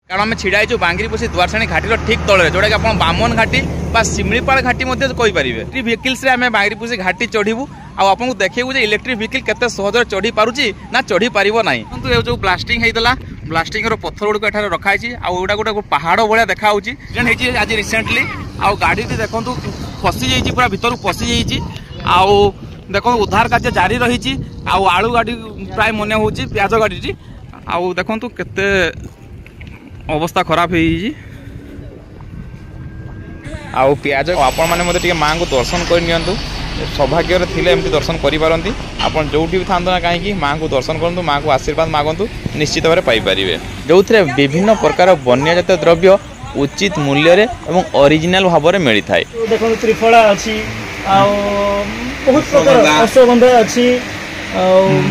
कारण आम ढाई बांगीपशी दुआरसाणी घाटी ठीक तले जोटा कि आप बामन घाटी शिमिपाल घाटी कहींपारे इलेक्ट्रिक व्हीकल्स आम बांगीपशी घाटी चढ़ू आपको देखू इलेक्ट्रिक व्हीकल केते सहज चढ़ी पारुची ना चढ़ी पार ना ये जो ब्लास्टिंग होता ब्लास्टिंग पत्थर गुड़क एठार रखाई आउटा गोटे पहाड़ भाया देखा आज रिसेंटली आउ गाड़ी देखो फसी जाइए पूरा भीतर पशि जाइए देखो उद्धार कार्य जारी रही आलू गाड़ी प्राय मन हो प्याज गाड़ी आउ देखो केते अवस्था खराब हो पियाज आपण मैंने माँ को दर्शन करनी सौभाग्य थे एमती दर्शन करें आप जो भी था ना कहीं माँ को दर्शन करूँ माँ को आशीर्वाद मागंतु निश्चित भाव पाइपर जो थे विभिन्न प्रकार वन्य जात द्रव्य उचित मूल्य एवं ओरिजिनल भाव में मिली था देखो त्रिफला अच्छी बहुत प्रकार अश्वगंधा अच्छी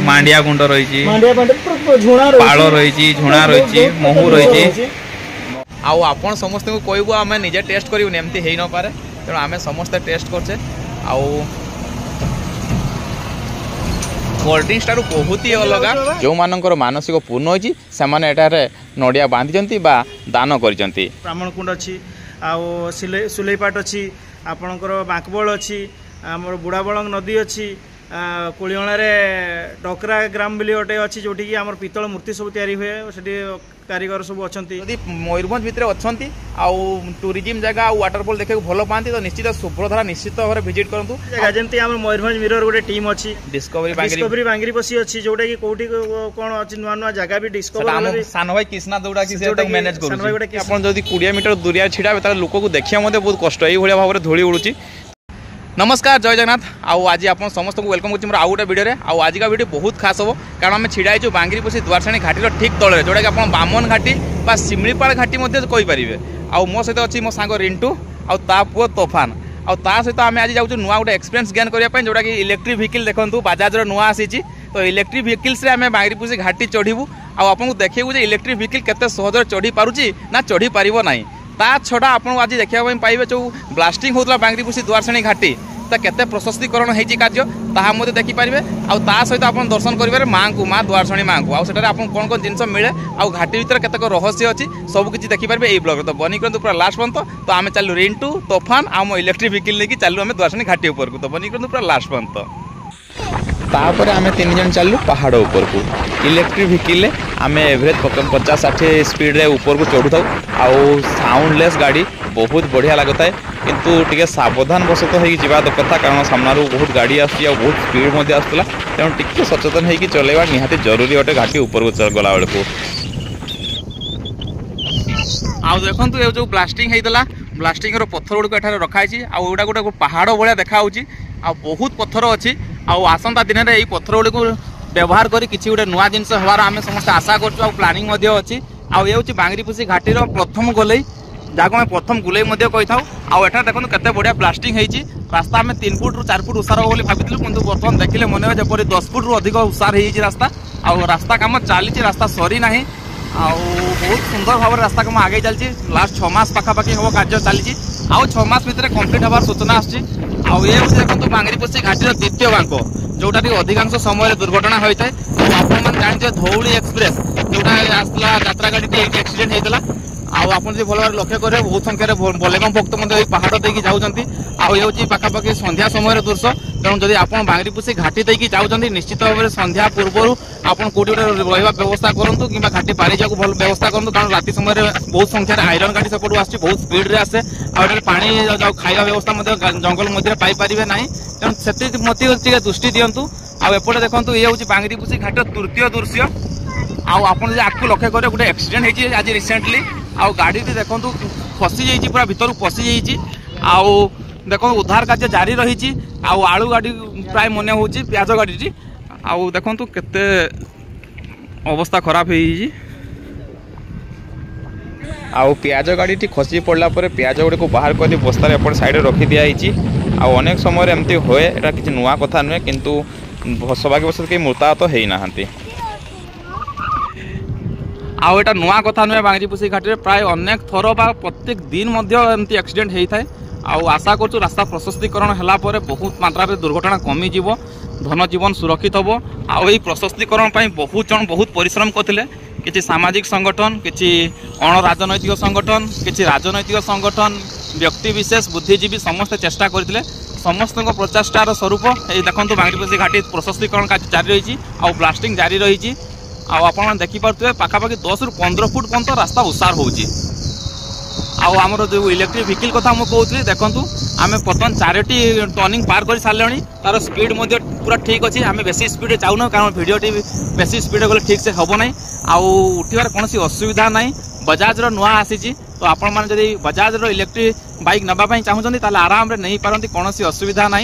मांडिया गुंड रही पाल रही झुणा रही महू रही आपण समस्त को कहबू आम निजे टेस्ट करूँ एमती हो न पारे तेणु आम समस्ते टेस्ट करछे कोल्ड ड्रिंक्स बहुत ही अलग जो मानकर मानसिक पूर्ण होती से नड़िया बांधि दान कर ब्राह्मण कुंड अच्छी सुलेपाट अच्छी आपणकर बांकबल अच्छी आमर बुढ़ाबलंग नदी अच्छी कोलियाण डकरा ग्राम बोली गोटे अच्छी जोटि कि आमर पितल मूर्ति सब तैयारी हुए से कारीगर सब अच्छा मयूरभंज भितर अच्छा टूरिज्म जगह वाटरफॉल देखा भल पाती तो निश्चित सुब्रधरा निश्चित भाव भिजिट करूँ जमी आम मयूरभंज मिरर गोटे टीम अच्छी डिस्कवरी बांगीपशी अच्छी जोटा कि कौटी कौन अच्छी नुआ नुआ जगह भी डिस्कवरी सान भाई कृष्णा दौड़ा कि मैनेज कर 20 मीटर दूरिया छिड़ा लोक को देखा बहुत कष्ट ये भाव में धूली उड़ूची। नमस्कार जय जगन्नाथ आज आप समस्त को वेलकम कर आउ गोटे वीडियो आज का वीडियो बहुत खास हो कारण आम ढाई बांगीपशी दुआरसाणी घाटी ठीक तले जोटा कि आप बामन घाटी शिमिपाल घाटी कहींपारे मो सहित अच्छी मो सांग रिंटू आ पुओ तोफान आ सहित आम आज जाऊँ नुआ गोटे एक्सपीरियंस गेन करने जोटा कि इलेक्ट्रिक व्हीकल देखो बजाज नुआ आसी तो इलेक्ट्रिक व्हीकल्स आम बांगीपशी घाटी चढ़ू आपको देखू इलेक्ट्रिक व्हीकल केते सहज चढ़ी पारुची ना चढ़ी पार ना ता छड़ा आपको आज देखा पाइबे जो ब्लास्टिंग होता बांगीपशी दुआरसाणी घाटी तो केते प्रशस्तीकरण होती कार्य ताहा देखिपारे सहित आप दर्शन करेंगे माँ को माँ दुआरसाणी माँ को आठ कौन कौन जिन मिले आ घाटी भीतर केतक रहस्य अच्छी सबकि देखिपारे यही ब्लॉग तो बनी करूँ पूरा लास्ट पर्यंत तो आम चलू रिंटू तोफान आम इलेक्ट्रिक व्हीकल लेकिन चलू आम दुआरसाणी घाटी ऊपर को तो बनी करूँ पूरा लास्ट पर्यंत तापर आम 3 जन चलू पहाड़ ऊपर को इलेक्ट्रिक व्हीकल आम एवरेज 50-60 स्पीड रे ऊपर को चढ़ू आउ साउंडलेस गाड़ी बहुत बढ़िया लगता है किंतु टिके सावधान बसत हो कथा कारण सामना बहुत गाड़ी आसुची बहुत स्पीड आसूला तेणु टिके सचेतन होगी चलवा निहाती जरूरी अटे घाटी ऊपर को गला बेलू आ देखो ये जो ब्लास्टिंग होता ब्लास्टिंग पत्थर गुड़क एठार रखाई आउटा गोटे पहाड़ भाया देखा बहुत पत्थर अच्छी आसंता दिन में यही पत्थर गुड़ी व्यवहार करी किसी गोटे नुआ जिनस हमार आम समस्त आशा कर प्लानिंग अच्छी आउे बांगीपशी घाटीर प्रथम गोलई जहाँ आम प्रथम गुलई कही था आठ देखो केते बढ़िया ब्लास्टिंग होती रास्ता आम 3 फुट रू 4 फुट उसार हो भाई कि बर्तमान देखिले मन हो जपरी 10 फुट रू अधिक उसार हो रास्ता रास्ता कम चली रास्ता सरी ना बहुत सुंदर भाव रास्ता कम आगे चलती लास्ट 6 मास पाखापाखि हम कार्य चली 6 मास भितर कंप्लीट हबार सूचना आसी देखो बांगीपशी घाटीर द्वितीय बांक जोटा कि अधिकांश समय दुर्घटना होता है आपने जानते धौली एक्सप्रेस जोटा आसला यात्रा गाड़ी एक्सीडेंट होता आप भल भाव लक्ष्य करेंगे बहुत संख्यार बलेगम भक्त पहाड़ देकी जाऊँगी पाखापाखि संध्या समय दृश्य तेणु जब आप बांगीपशी घाटी देकी जाऊँगी निश्चित भाव में संध्या पूर्व आप कौटी गोटे रहा व्यवस्था करूँ कि घाटी पारी जाक भल व्यवस्था करूँ कारण राति समय बहुत संख्यार आयरन गाड़ी सेपटू आस बहुत स्पीड रे आसे पानी खाଇବା व्यवस्था जंगल मध्य पाइपर ना तेणु से दृष्टि दिंतु आउटे देखो ये हूँ बांगीपशी घाटी तृतीय दृश्य आप आगे लक्ष्य करेंगे गोटे एक्सीडेंट होती आज रिसेंटली गाड़ी देखो फसी जाइए पूरा भीतर पशि जाइए देखो उद्धार कार्य जारी रही आलू गाड़ी प्राय मन हो प्याज गाड़ी देखो केते अवस्था खराब हो प्याज गाड़ी खसी पड़ा प्याज गुड़ी को बाहर कर बस्तार एपट साइड रखी दिखाई अनेक समय एमती हुए यहाँ किसी नुआ कथा नुहे किंतु सौभाग्यवश कहीं मृताहत तो है ना आउटा नुआ कथा नुहे बांगीपशी घाटी प्राय अनेक थर प्रत्येक दिन एमती एक्सीडेंट होता है आशा कर रास्ता प्रशस्तीकरण है बहुत मात्रा दुर्घटना कमिज धन जीवन सुरक्षित हम आई प्रशस्तीकरण बहुत जन बहुत परिश्रम करते किसी सामाजिक संगठन, किसी अणराजनैतिक संगठन, किसी राजनैतिक संगठन, व्यक्ति विशेष, बुद्धिजीवी समस्त चेष्टा करते समस्त प्रचेष्टार स्वरूप ये देखो बांगीपसी घाटी प्रशस्तीकरण कार्य जारी रही और ब्लास्टिंग जारी रही। आप देखिपे पाखापाखि 10 ରୁ 15 फुट पर्यंत रास्ता उसार होची। आमर जो इलेक्ट्रिक व्हीकल कथा मुझे कहती देखूँ आम बर्तमान 4टी टर्निंग पार कर सारे तार स्पीड पूरा ठीक अच्छी। आम बेसी स्पीड चाहूना कारण भिडियोटी बेसी स्पीड गले ठीक से हम ना उठार कौन असुविधा ना। बजाज नुआ आसी तो आपण मैंने जब बजाज इलेक्ट्रिक बाइक नापी चाहूँगी आराम से नहीं पारती कौन असुविधा ना।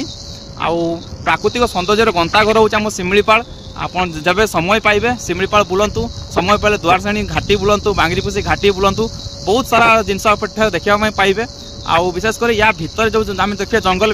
प्राकृतिक सौंदर्य गंताघर हूँ शिमिलीपाल। आपन जब समय पाइबे शिमिलीपाल बुलंतु, समय पाइले दुआरसाणी घाटी बुलंतु, बांगीपसी घाटी बुलंतु, बहुत सारा जिनस देखा पाइबे। आउ विशेषकर या भितर जो आम देखिए जंगल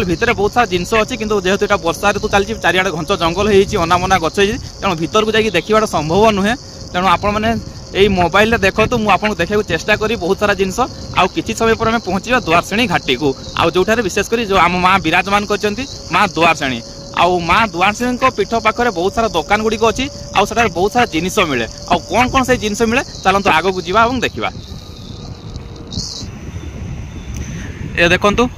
भितर बहुत सारा जिनस अच्छी किंतु जेहेतु यहाँ वर्षा ऋतु चलती चारिआडे घंच जंगल होती अनामना गछ तेणु भितर को जाकि देखा संभव नुहे। तेणु आपण मैंने यही मोबाइल देखो तो मुझे देखा चेष्टा करी बहुत सारा जिनस आउ किछि समय पर पहुँचा दुआरसाणी घाटी को आउ जोठार विशेषकर जो आम माँ विराजमान करछंती माँ दुआरसाणी आउ माँ दुआरसाणी पीठ पाखे बहुत सारा दुकान गुड़िक अच्छी आउ सेठारे बहुत सारा जिनिस मिले। आउ कौन कौन से जिनिस मिले चलते आग को जावा और देखा। ये देखंतु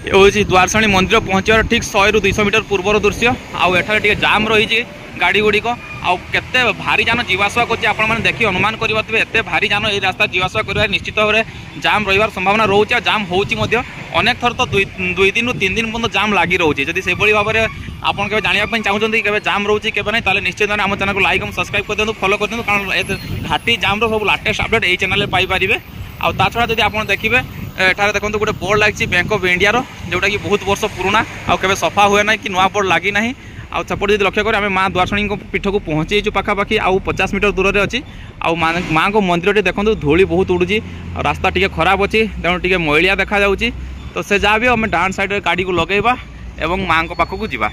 ये हूँ दुआरसाणी मंदिर पहुँचार ठीक 100 ରୁ 200 मीटर पूर्वर दृश्य। आउ एठारे टिके जाम रही गाड़ी गुड़िक आउ केते भारी जान जीवासवा करछि आपण माने देखि अनुमान करिबाथिबे एते भारी जान ए रास्ता जीवासवा करिबा निश्चित भाव में जाम रहिबार संभावना रोचे। जाम होउछि मध्य अनेक थर तो 2 दिन ରୁ 3 दिन पर्यंत जाम लागि रोचे। जदि से बळी भाव में आपण केबे जानिया पई चाहउछन्ती केबे जाम रोचे केबे नै ताले निश्चित भाव आम चैनल को लाइक और सब्सक्राइब कर देनु, फॉलो कर देनु कारण घाटी जाम रो सब लेटेस्ट अपडेट ए चैनल पाई परिबे। आ ता छडा जदि आपण देखिबे एठारे देखंतु गोटे बोर्ड लागिछि बैंक ऑफ इंडिया रो जोटा कि बहुत वर्ष पुराना आ केबे सफा हुए ना कि नुआ बोर्ड लागी नाही। आउ सेपटे जब लक्ष्य करें आम माँ दुआरसाणी पीठ को पहुँचीचु पाखापाखि आउ 50 मीटर दूर से अच्छी। आउ माँ को मंदिर देखो धूली बहुत उड़ूची रास्ता टी खराब अच्छी तेणु टी मैलिया देखा जाऊँगी। तो से जहाँ भी आम डाण साइड गाड़ी को लगेगा एवं माँ को पाखक जावा।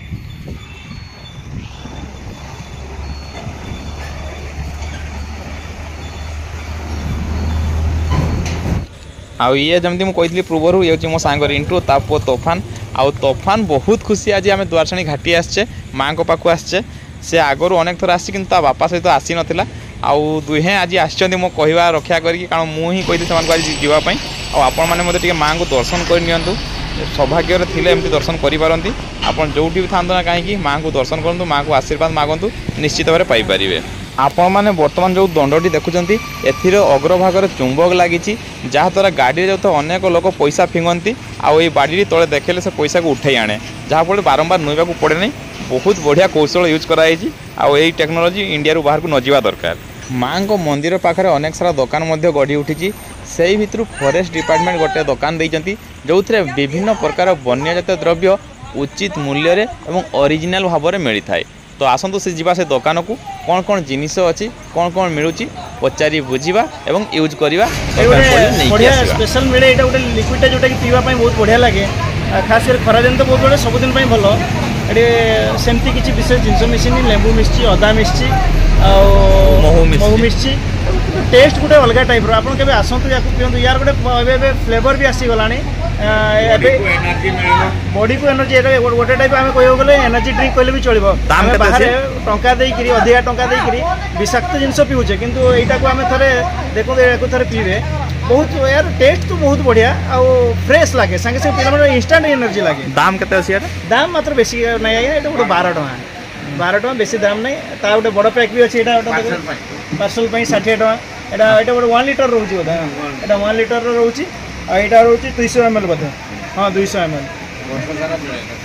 आउ ये जमी मुझे पूर्वर ये मो सांग रिंटू तापो तोफान आउ तोफान बहुत खुशी आज आम दुआरसाणी घाटी आसचे माँ को पाखु आसचे। से आगु अनेक थर आसी कि बापा सहित आसी नाला आउ दुहे आज आसछन्ती मो कहवा रक्षा करी कारण मुझे कही से आज जीवाई आपण मैंने मत माँ को दर्शन करनी सौभाग्य थे एमती दर्शन करें आपड़ जो भी था ना कहीं माँ को दर्शन करूँ माँ को आशीर्वाद मागतु निश्चित भाव पाइपर। आपण मैंने बर्तमान जो दंडटी देखुंत एथिर अग्रभाग चुंबक लगी जहाँद्वारा गाड़ी जो अनेक लोक पैसा फिंगती आउ ये बाड़ी तले देखेले से पैसा को उठे आने जहाँफल बारंबार नुइबा को पड़े नहीं। बहुत बढ़िया कौशल यूज कराई आई टेक्नोलोजी इंडिया बाहर को न जावा दरकार। माँ को मंदिर पाखे अनेक सारा दुकान गढ़ी उठी से भितर फॉरेस्ट डिपार्टमेंट गोटे दुकान देइचंती जो विभिन्न प्रकार वन्यजात द्रव्य उचित मूल्य एवं ओरिजिनल भाव में मिली थाए। तो आसतु से जीवा से दुकान को कौन कौन जिनिस अच्छी कौन कौन मिलूँ पचारि बुझा एवं यूज करवा स्पेशल मिले ये गोटे लिक्विड जोटा कि पीवा बहुत बढ़िया लगे खास कर खरा दिन तो बहुत बड़े सबुदिन भल ये सेमती किसी विशेष जिनस मिसिनी लेंबू मिसी अदा मिसी महू मिसी टेस्ट गोटे अलग टाइप आप आसतु या पीतु यार गोटे फ्लेवर भी आसीगला बॉडी को एनर्जी गोटे टाइप आम कह गले एनर्जी ड्रिंक कहले भी चलो बाहर टंका देकरी अधिका टंका देकरी विषाक्त जिनस पीऊे किंतु यहाँ को आम थे देखो थे पीबे बहुत यार टेस्ट तो बहुत बढ़िया आउ फ्रेश लगे सागे सागे पे इंस्टांट एनर्जी लगे। दाम के दाम मात्र बेसी ना ये गोटे 12 टଙ୍କା बेसी दाम नहीं ता गोटे बड़ पैक भी अच्छी पार्सल 60 टଙ୍କା यहाँ गोटे 1 लिटर रोचे बोधे यहाँ 1 लिटर रोचे यहाँ रोचे 200 ml बोधे हाँ 200 ml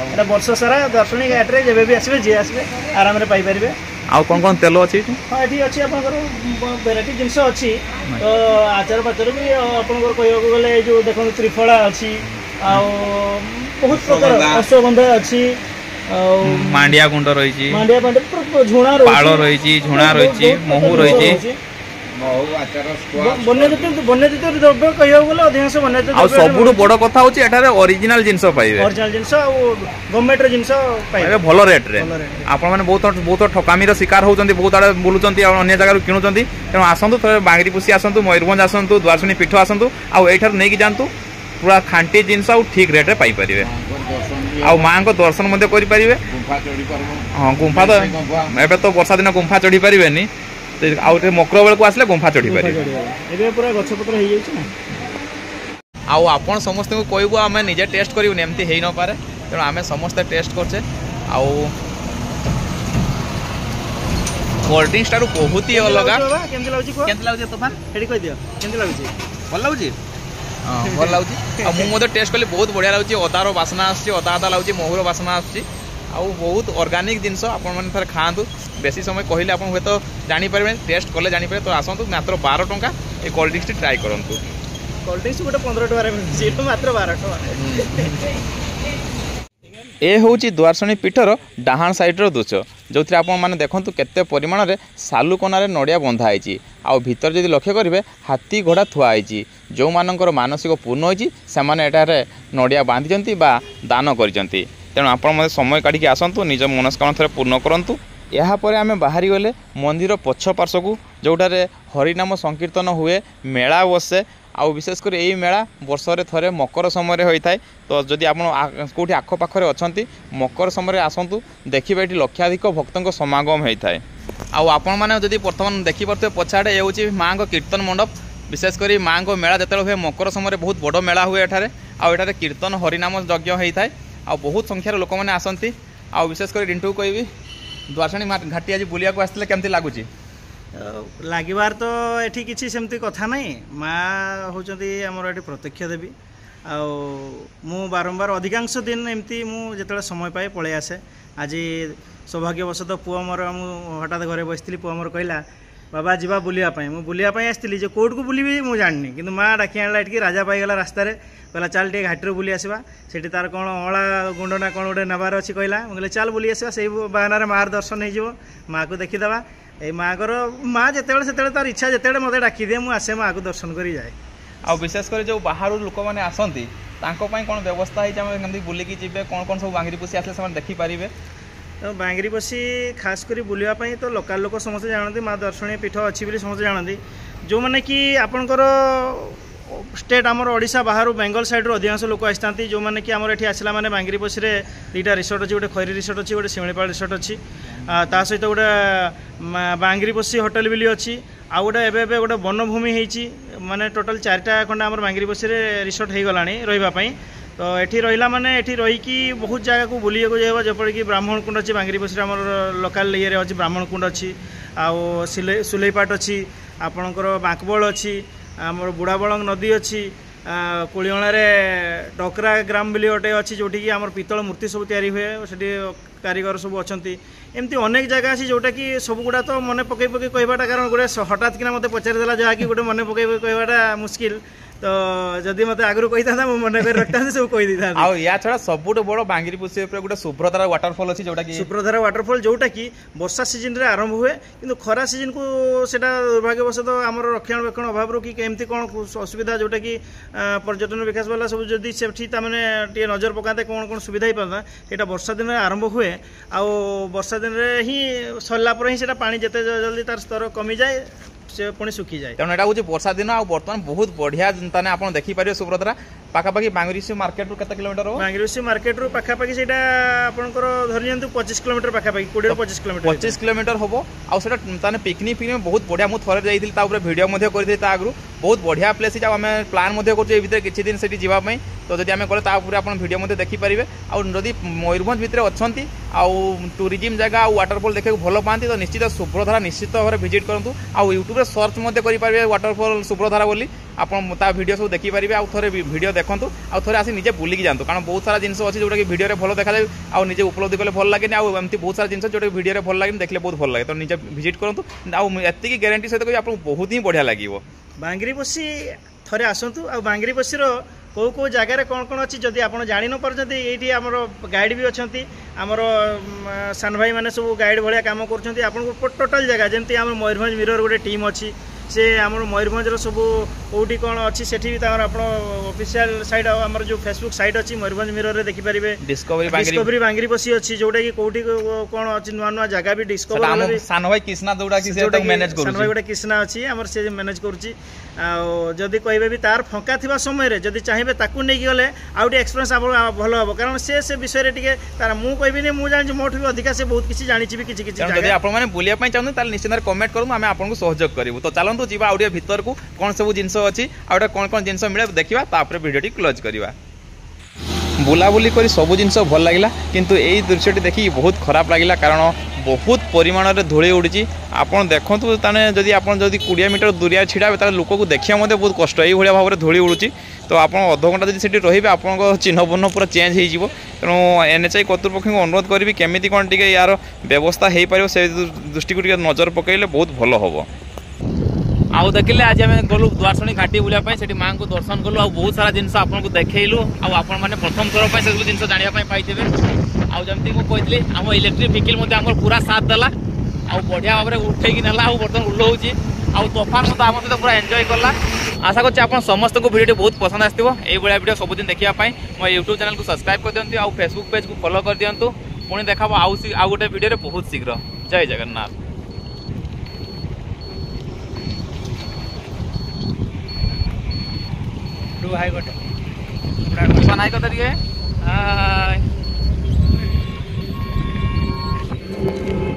यहाँ वर्ष सारा दर्शनी घाटे जब भी आसवे जी आसवे आराम से पाइपर। आउ कौन कौन तेल अच्छी हाँ ये अच्छी आप वेराइटी जिनस अच्छी तो आचार पाचार भी आपंकर कह गले जो देखो त्रिफला अच्छी बहुत प्रकार अश्वगंधा अच्छी मांडिया गुंड रही झुणा रही महू रही वन्यजीत द्रव्य कह गले अधिकांश वन्यजीत सब बड़ कथा हूँ एठारे ओरिजिनल जिनस पाइबे ओरिजिनल जिनस गवर्नमेंट जिनस पाइबे भल रेट रे आपण माने बहुत ठकामीर शिकार होउचंती बहुत आड़े बुलुचंती अन्य जगह किणुचंती तेणु आसतु थे बांगीपसी आसतु मयूरभंज आसतु द्वारसाणी पीठ आसतु आउ एठार नहीं जातु पूरा खांटी जिनस आउ ठीक रेट रे पाई परिबे आउ माँ को दर्शन मध्य करि परिबे। हाँ गुंफा तो एबे तो वर्षा दिन गुंफा चढ़ी परिबेनी आउ मकर बेलू आसले गुंफा चढ़ी पारे एबे पूरा गछपत्र हो जाइछ ना आउ आपण समस्त को कहबो आम निजे टेस्ट करू एमती हो न पारे तेणु आम समस्ते टेस्ट करछे आउ कोल्ड ड्रिंक्स टारू बहुत ही अलग केमती लागुची को केमती लागुची तूफान एडी कह दियो केमती लागुची भल लागुची हां भल लागुची आ मु मते टेस्ट करले बहुत बढ़िया लागुची अदारो वासना आछी अदा अदा लागुची मोहुर वासना आछी आ बहुत ऑर्गेनिक जिनस आपण मन थरे खांतु बेसी समय कहले आपण होय तो जानि परबे टेस्ट करले जानि परबे तो आसंतु मात्र 12 टंका ए कोल्ड ड्रिंक्स ट्राई करंतु कोल्ड ड्रिंक्स गोटे 15 टका रे मिलछि मात्र 12 टका ए हूँ द्वारशणी पीठर डाहाण सैड्र दृश्य जो थी आपने देखूँ केते परिमाण में सालुकनार नड़िया बंधाई आउ भीतर जब लक्ष्य करेंगे हाथी घोड़ा थुआई जो मानकर मानसिक पूर्ण होती से नड़िया बांधि दान कर तेणु आप समय काढ़ी आसतु निज मनस्कामना थे पूर्ण करूँ यापर आम बाहरी गले मंदिर पछ पार्श्व को जोटारे हरिनाम संकीर्तन हुए मेला बसे आउ विशेषकर यही मेला वर्षे थरे मकर समय होता है तो जदि आप कौटी आखपाखे अच्छा मकर समय आसतु देखिए ये लक्षाधिक भक्तों समागम होता है आपण मैंने जदि बर्तमान देखिपे पछाड़े ये हूँ माँ को कीर्तन मंडप विशेषकर माँ को मेला जो हुए मकर समय बहुत बड़ मेला हुए एठारे कीर्तन हरिनाम यज्ञ होता है आ बहुत संख्यार लोक मैंने आसती आ विशेषकर रिंटू कहबी द्वारशणी घाटी आज बुलिया को आसते केमती लगुच लागिबार तो एठी किसी सेमती कथा नहीं माँ होचंती हमर एठी प्रत्यक्ष देवी मु बारंबार अधिकांश दिन एमती मु जेतले समय पाए पळे आसे आज सौभाग्यवशतः पुआ मोर मु हठात घरे बसଥିଲି पुआ मोर कहला बाबा जीवा बुलिया पाए मु बुलिया पाए आसଥିଲି जे कोर्ट को बुलिबी मु जाननी किंतु माँ डाकी आनला एठी राजा पाइगला रास्ता रे कहला चल टे घाटी बुली आसवा सेठी तार कोन अळा गुंड ना कोन गोटे नबार अछि कहला मु कहले चल बुली आसवा सेही बहाना मार दर्शन हो जिवो माँ को देखिदेवा ए माँ को माँ जिते से तार इच्छा जिते मत डाकी दिए मुझे आसे माँ को दर्शन कर जाए आ विशेषकर जो बाहर लोक मैंने आसती कौन व्यवस्था है बुलिकी जी कौन कौन सब बांगरी पोषी आसे देखिपारे तो बांगरी पोषी खास कर बुलापाई तो लोकाल लोक समस्त जानती माँ दर्शनीय पीठ अच्छी समस्त जानती जो मैंने कि आपणकर स्टेट आमर ओडिशा बाहर बेंगल साइड अधिकांश लोक आसती जो मैंने कि आमर ये आसला मैंने बांगरी पोषी में 2टा रिसोर्ट अच्छी गोटे खैरी रिसोर्ट अच्छी गोटे शिमिलीपाल रिसोर्ट अच्छी ता सहित गोटे बांगरी पोषी होटेल भी अच्छी आ गोटे एवं गोटे वनभूमि होती माने टोटाल 4टा खंडा आम बांगरी पोषी रिसोर्ट हो गला रही तो ये रहा माने ये रहीकि बहुत जगह को बुले जाइए जपरिक ब्राह्मण कुंड अच्छी बांगरी पोषी आम लोकाल ये अच्छी ब्राह्मण कुंड अच्छी आउ सुलेपाट अच्छी आपणकर बांकबल अच्छी आमर बुढ़ाबलंग नदी अच्छी कोलियाणार डकरा ग्राम बोली गोटे अच्छी जोटि आम पितल मूर्ति सब तैयारी हुए से कारीगर सब अच्छा एमती अनेक जगह अच्छी जोटा कि सब गुड़ा तो मन पकई पकई कहवाटा कारण गोटे हठात किना मत पचारिदेला जहाँकि गोटे मन पकई कहवाटा मुस्किल तो जदि मत आगु कही था मन कर रखता सब कही था या छड़ा सबुठ बड़ बांगरी पोषी गोटे सुभ्रधारा वाटरफॉल अच्छी जोटा कि सुभ्रधारा वाटरफॉल जोटा कि वर्षा सीजन रे आरंभ हुए किंतु खरा सीजन को सेटा दुर्भाग्यवशतः आम रक्षणाबेक्षण अभाव कि एमती कौन असुविधा जोटा कि पर्यटन विकास वाला सब जदि सेठी तामाने टे नजर पकाते कौन कौन सुविधा ही पाता यहाँ वर्षा दिन आरंभ हुए आ वर्षा दिन ही सरला पर ही सेटा पानी जिते जल्दी तार स्तर कमी जाए से पुणी सुखी जाए तेणु यहाँ हूँ वर्षा दिन आ बर्तमान बहुत बढ़िया आप देखिपारे सुभ्रधारा पाखापाखि बांगरीसी मार्केट रू केते किलोमीटर हो बांगरीसी मार्केट रू पाखापाखि सेटा आपनकर धरि जंतु 25 किलोमीटर पाखापाखि 20 25 किलोमीटर 25 किलोमीटर होबो आ सेटा ताने पिकनिक फिल्म बहुत बढ़िया मु थरे जाइथिल ता ऊपर वीडियो मध्ये करथि ता आगु बहुत बढ़िया प्लेस है आम प्लान मध्ये करछु ए भीतर किछि दिन सेठी जीवा पई तो जदि आम गले ता ऊपर आपन वीडियो मध्ये देखि परिबे आ जदि मयूरभंज भितर अछंती आ टूरिज्म जगह आ वाटरफॉल देखै भलो पांती तो निश्चित सुभ्रधारा निश्चित भाव विजिट करंतु आ यूट्यूब रे सर्च मध्ये करि परिबे वाटरफॉल सुभ्रधारा बोली आपन ता वीडियो सब देखि परिबे आ थरे वीडियो देखंतु आ थोड़े आसी निजे बुलिकी जातु कारण बहुत सारा जिनस अच्छी जोटा कि वीडियो भल देखा जाए आ निजे उपलब्धि कले भल लगे आमती बहुत सारा जिनस जो वीडियो भल लगे देखले बहुत भल लगे तो निजे विजिट करूँ आती ग्यारंटी सहित कह आपको बहुत ही बढ़िया लगे बांगरी पोषी थरे आसतु आ बांगरी पोषीर कौ कौ जगार कौन कौन अच्छी जदि आप जानी न पार्टी ये आमर गाइड भी अच्छा आमर सान भाई मैंने सब गाइड भाया कम कर टोटाल जगह जमी आम मयूरभंज मिरर गोटे टीम अच्छी से आमर मयूरभंजर सब कौटी कौन अच्छी से ऑफिशियल साइट आमर जो फेसबुक साइट अच्छी मयूरभंज मिरर रे देखि परिबे डिस्कवरी बांगरी बसी अच्छी जोटा कि कौटी कौन अच्छी नुआ नुआ जगह भी डिस्कवर सान भाई कृष्णा जोड़ा कि से मैनेज करू सान भाई गोटे कृष्णा अच्छी आमर से मैनेज करूची जदि कहबे भी तार फंका थिबा समय रे जदि चाहिबे ताकू नै गले आउट एक्सपीरियंस भलो हबो कारण से विषय रे टिके तार मु कहबी नै मु जानि मोठ भी अधिका से बहुत किछि जानि छि भी किछि किछि जदि आपण माने बुलिया पई चाहनु ताल निश्चित कमेंट करू आमे आपन को सहयोग करिवु तो चलंतु जीवा आउडिया भीतर को कोन सब जिंस अछि आउडा कोन कोन जिंस मिले देखिबा तापर वीडियो टी क्लोज करिवा बुलाबुली करी सब जिनस भल लगिला किंतु एई दृश्यटी देखि बहुत खराब लगिला कारण बहुत परिमाण रे धूली उड़ी आपन देखंतु ताने जदि आपन जदि 20 मीटर दूरिया छिडा ताले लोक को देखिया मध्ये बहुत कष्ट एई भलिया भाव रे धूली उड़ुची तो आपन आधा घंटा जदि सेठी रहिबे आपन को चिन्ह बन्न पूरा चेंज हे जिवो तेणु एनएचआई कर्तृपक्ष को अनुरोध करी केमिति कोन टिके यार व्यवस्था हे पारियो से दृष्टि को टिके नजर पकैले बहुत भलो हबो आउ देखिले आज आम गलु द्वारसणी घाटी बुलापी से माँ को दर्शन कलु बहुत सारा जिन आपको देखलु आपण मैंने प्रथम थर से जिन जानापी पाइबे आमती मुझे आम इलेक्ट्रिक व्हीकल आम पूरा साथ देला आ बढ़िया भाव में उठेकी ना बर्तमान उल्लाऊँगी आउ तोफान मत आम सहित पूरा एंजॉय कला आशा करछि आप समस्त को वीडियो बहुत पसंद आसो ये वीडियो सबुदिन देखापी मो यूट्यूब चैनल को सब्सक्राइब कर दिंतु आउ फेसबुक पेज को फॉलो कर दिंतु पुणी देखा आउ गोटे वीडियो बहुत शीघ्र जय जगन्नाथ हाई गोटे हाय